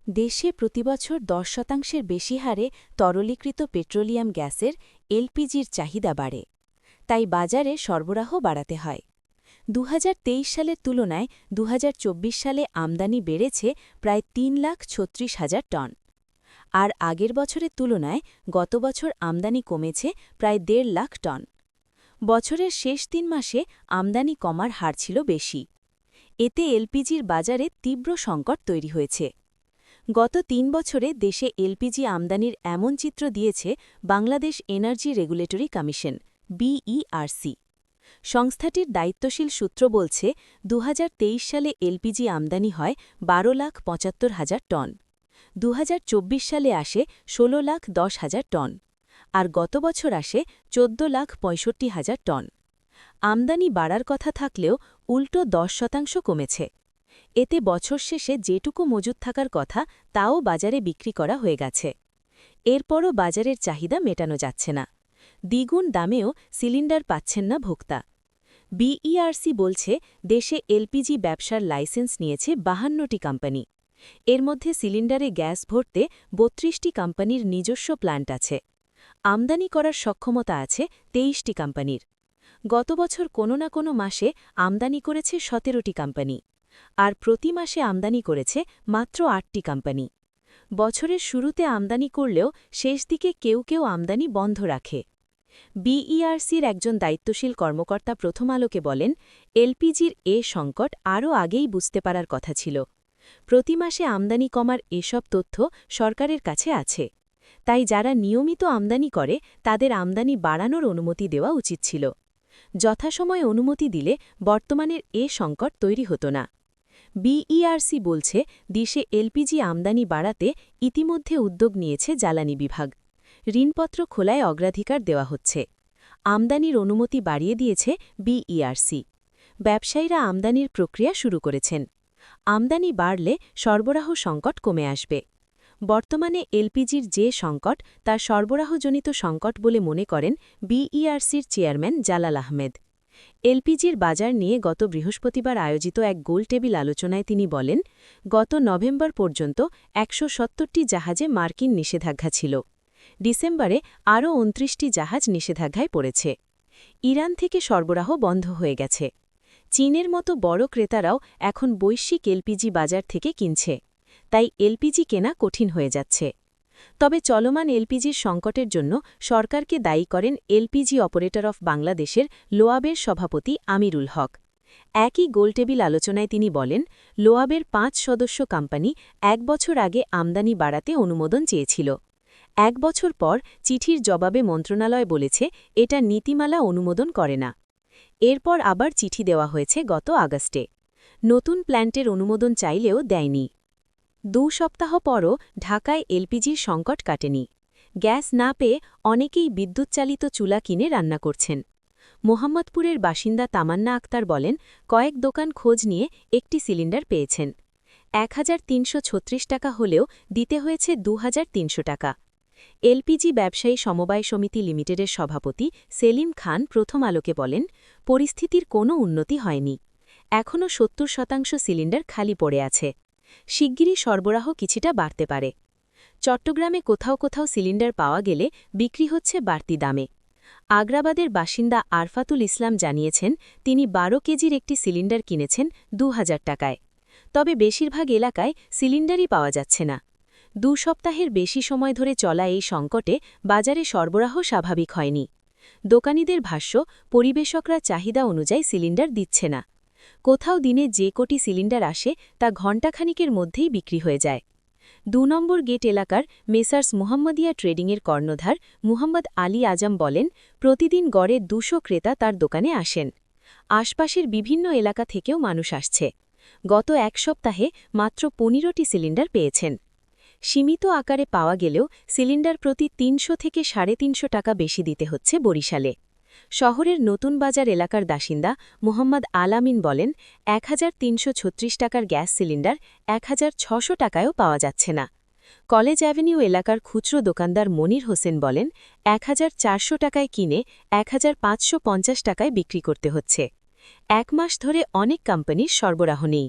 দেশে প্রতিবছর 10% বেশি হারে তরলীকৃত পেট্রোলিয়াম গ্যাসের এলপিজির চাহিদা বাড়ে, তাই বাজারে সরবরাহ বাড়াতে হয়। 2023 সালের তুলনায় 2024 সালে আমদানি বেড়েছে প্রায় 3,36,000 টন। আর আগের বছরের তুলনায় গত বছর আমদানি কমেছে প্রায় 1.5 লাখ টন। বছরের শেষ 3 মাসে আমদানি কমার হার ছিল বেশি। এতে এলপিজির বাজারে তীব্র সংকট তৈরি হয়েছে। গত 3 বছরে দেশে এলপিজি আমদানির এমন চিত্র দিয়েছে Bangladesh energy regulatory commission BERC. সংস্থাটির দায়িত্বশীল সূত্র বলছে 2023 সালে এলপিজি আমদানি হয় 12,75,000 টন, 2024 সালে আসে 16,10,000 টন, আর গত বছর আসে 14,65,000 টন। আমদানি বাড়ার কথা থাকলেও উল্টো 10% কমেছে। এতে বছর শেষে যেটুকু মজুত থাকার কথা তাও বাজারে বিক্রি করা হয়ে গেছে। এরপরও বাজারের চাহিদা মেটানো যাচ্ছে না। দ্বিগুণ দামেও সিলিন্ডার পাচ্ছেন না ভোক্তা। বিইআরসি বলছে দেশে এলপিজি ব্যবসার লাইসেন্স নিয়েছে 52টি কোম্পানি। এর মধ্যে সিলিন্ডারে গ্যাস ভরতে 32টি কোম্পানির নিজস্ব প্ল্যান্ট আছে। আমদানি করার সক্ষমতা আছে 23টি কোম্পানির। গত বছর কোনো না কোনো মাসে আমদানি করেছে 17টি কোম্পানি, আর প্রতি মাসে আমদানি করেছে মাত্র 8টি কোম্পানি। বছরের শুরুতে আমদানি করলেও শেষ দিকে কেউ কেউ আমদানি বন্ধ রাখে। বিইআরসির একজন দায়িত্বশীল কর্মকর্তা প্রথম আলোকে বলেন, এলপিজির সংকট আরও আগেই বুঝতে পারার কথা ছিল। প্রতি মাসে আমদানি কমার এসব তথ্য সরকারের কাছে আছে। তাই যারা নিয়মিত আমদানি করে তাদের আমদানি বাড়ানোর অনুমতি দেওয়া উচিত ছিল। যথাসময়ে অনুমতি দিলে বর্তমানের সংকট তৈরি হতো না। বিইআরসি বলছে দেশে এলপিজি আমদানি বাড়াতে ইতিমধ্যে উদ্যোগ নিয়েছে জ্বালানি বিভাগ। ঋণপত্র খোলায় অগ্রাধিকার দেওয়া হচ্ছে। আমদানির অনুমতি বাড়িয়ে দিয়েছে বিইআরসি। ব্যবসায়ীরা আমদানির প্রক্রিয়া শুরু করেছেন। আমদানি বাড়লে সরবরাহ সংকট কমে আসবে। বর্তমানে এলপিজির যে সংকট তার সরবরাহজনিত সংকট বলে মনে করেন বিইআরসির চেয়ারম্যান জালাল আহমেদ। এলপিজির বাজার নিয়ে গত বৃহস্পতিবার আয়োজিত এক গোলটেবিল আলোচনায় তিনি বলেন, গত নভেম্বর পর্যন্ত 170টি জাহাজে মার্কিন নিষেধাজ্ঞা ছিল। ডিসেম্বরে আরও 29টি জাহাজ নিষেধাজ্ঞায় পড়েছে। ইরান থেকে সরবরাহ বন্ধ হয়ে গেছে। চীনের মতো বড় ক্রেতারাও এখন বৈশ্বিক এলপিজি বাজার থেকে কিনছে। তাই এলপিজি কেনা কঠিন হয়ে যাচ্ছে। তবে চলমান এলপিজির সংকটের জন্য সরকারকে দায়ী করেন এলপিজি অপারেটর অফ বাংলাদেশের লোয়াবের সভাপতি আমিরুল হক। একই গোলটেবিল আলোচনায় তিনি বলেন, লোয়াবের 5 সদস্য কোম্পানি 1 বছর আগে আমদানি বাড়াতে অনুমোদন চেয়েছিল। 1 বছর পর চিঠির জবাবে মন্ত্রণালয় বলেছে এটা নীতিমালা অনুমোদন করে না। এরপর আবার চিঠি দেওয়া হয়েছে গত আগস্টে। নতুন প্ল্যান্টের অনুমোদন চাইলেও দেয়নি। 2 সপ্তাহ পরও ঢাকায় এলপিজির সংকট কাটেনি। গ্যাস না পেয়ে অনেকেই বিদ্যুৎচালিত চুলা কিনে রান্না করছেন। মোহাম্মদপুরের বাসিন্দা তামান্না আক্তার বলেন, কয়েক দোকান খোঁজ নিয়ে একটি সিলিন্ডার পেয়েছেন। 1,336 টাকা হলেও দিতে হয়েছে 2,300 টাকা। এলপিজি ব্যবসায়ী সমবায় সমিতি লিমিটেডের সভাপতি সেলিম খান প্রথম আলোকে বলেন, পরিস্থিতির কোনো উন্নতি হয়নি। এখনও 70% সিলিন্ডার খালি পড়ে আছে। শিগগিরই সরবরাহ কিছুটা বাড়তে পারে। চট্টগ্রামে কোথাও কোথাও সিলিন্ডার পাওয়া গেলে বিক্রি হচ্ছে বাড়তি দামে। আগ্রাবাদের বাসিন্দা আরফাতুল ইসলাম জানিয়েছেন, তিনি 12 কেজির একটি সিলিন্ডার কিনেছেন 2,000 টাকায়। তবে বেশিরভাগ এলাকায় সিলিন্ডারই পাওয়া যাচ্ছে না। 2 সপ্তাহের বেশি সময় ধরে চলা এই সংকটে বাজারে সরবরাহ স্বাভাবিক হয়নি। দোকানীদের ভাষ্য, পরিবেশকরা চাহিদা অনুযায়ী সিলিন্ডার দিচ্ছে না। কোথাও দিনে যে কোটি সিলিন্ডার আসে তা ঘণ্টাখানিকের মধ্যেই বিক্রি হয়ে যায়। 2 নম্বর গেট এলাকার মেসার্স মুহাম্মদিয়া ট্রেডিংয়ের কর্ণধার মুহাম্মদ আলী আজম বলেন, প্রতিদিন গড়ে 200 ক্রেতা তার দোকানে আসেন। আশপাশের বিভিন্ন এলাকা থেকেও মানুষ আসছে। গত 1 সপ্তাহে মাত্র 15টি সিলিন্ডার পেয়েছেন। সীমিত আকারে পাওয়া গেলেও সিলিন্ডার প্রতি 300 থেকে 350 টাকা বেশি দিতে হচ্ছে বরিশালে। শহরের নতুন বাজার এলাকার বাসিন্দা মোহাম্মদ আলামিন বলেন, 1,336 টাকার গ্যাস সিলিন্ডার 1,600 টাকায়ও পাওয়া যাচ্ছে না। কলেজ অ্যাভিনিউ এলাকার খুচরো দোকানদার মনির হোসেন বলেন, 1,400 টাকায় কিনে 1,550 টাকায় বিক্রি করতে হচ্ছে। 1 মাস ধরে অনেক কোম্পানির সরবরাহ নেই।